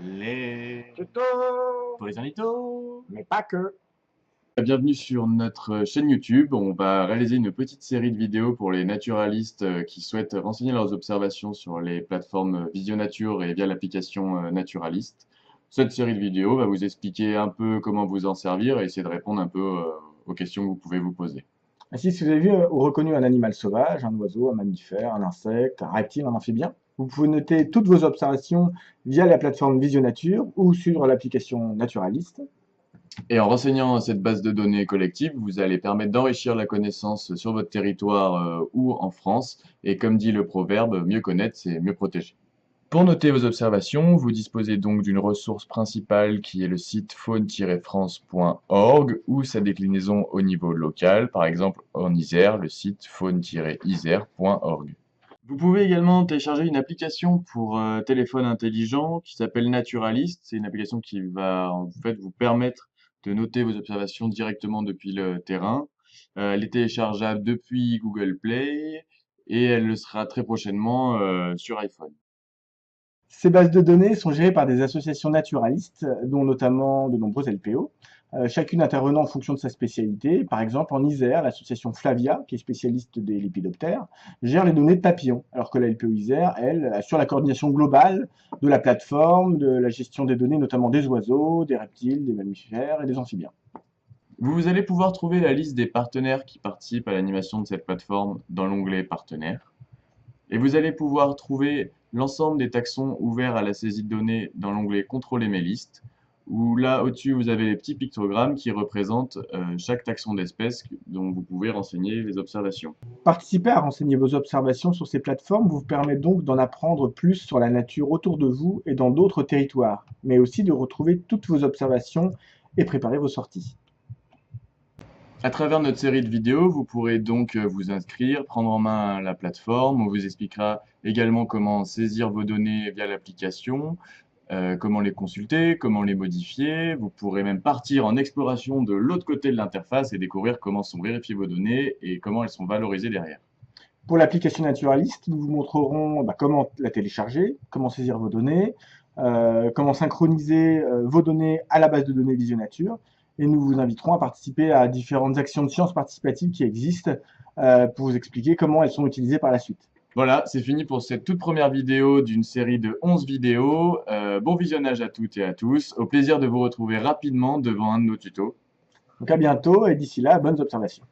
Les Tuto, pour les ornithos. mais pas que. Bienvenue sur notre chaîne YouTube. On va réaliser une petite série de vidéos pour les naturalistes qui souhaitent renseigner leurs observations sur les plateformes Visionature et via l'application Naturaliste. Cette série de vidéos va vous expliquer un peu comment vous en servir et essayer de répondre un peu aux questions que vous pouvez vous poser. Ainsi, si vous avez vu ou reconnu un animal sauvage, un oiseau, un mammifère, un insecte, un reptile, un amphibien, vous pouvez noter toutes vos observations via la plateforme Visionature ou sur l'application Naturaliste. Et en renseignant cette base de données collective, vous allez permettre d'enrichir la connaissance sur votre territoire ou en France. Et comme dit le proverbe, mieux connaître, c'est mieux protéger. Pour noter vos observations, vous disposez donc d'une ressource principale qui est le site faune-france.org ou sa déclinaison au niveau local, par exemple en Isère, le site faune-isère.org. Vous pouvez également télécharger une application pour téléphone intelligent qui s'appelle Naturalist. C'est une application qui va en fait vous permettre de noter vos observations directement depuis le terrain. Elle est téléchargeable depuis Google Play et elle le sera très prochainement sur iPhone. Ces bases de données sont gérées par des associations naturalistes, dont notamment de nombreux LPO, chacune intervenant en fonction de sa spécialité. Par exemple, en Isère, l'association Flavia, qui est spécialiste des lépidoptères, gère les données de papillons, alors que la LPO Isère, elle, assure la coordination globale de la plateforme, de la gestion des données, notamment des oiseaux, des reptiles, des mammifères et des amphibiens. Vous allez pouvoir trouver la liste des partenaires qui participent à l'animation de cette plateforme dans l'onglet Partenaires. Et vous allez pouvoir trouver l'ensemble des taxons ouverts à la saisie de données dans l'onglet Contrôler mes listes, où là, au-dessus, vous avez les petits pictogrammes qui représentent chaque taxon d'espèce dont vous pouvez renseigner les observations. Participer à renseigner vos observations sur ces plateformes vous permet donc d'en apprendre plus sur la nature autour de vous et dans d'autres territoires, mais aussi de retrouver toutes vos observations et préparer vos sorties. À travers notre série de vidéos, vous pourrez donc vous inscrire, prendre en main la plateforme. On vous expliquera également comment saisir vos données via l'application, comment les consulter, comment les modifier. Vous pourrez même partir en exploration de l'autre côté de l'interface et découvrir comment sont vérifiées vos données et comment elles sont valorisées derrière. Pour l'application Naturalist, nous vous montrerons comment la télécharger, comment saisir vos données, comment synchroniser vos données à la base de données Visionature, et nous vous inviterons à participer à différentes actions de sciences participatives qui existent pour vous expliquer comment elles sont utilisées par la suite. Voilà, c'est fini pour cette toute première vidéo d'une série de 11 vidéos. Bon visionnage à toutes et à tous. Au plaisir de vous retrouver rapidement devant un de nos tutos. Donc à bientôt, et d'ici là, bonnes observations.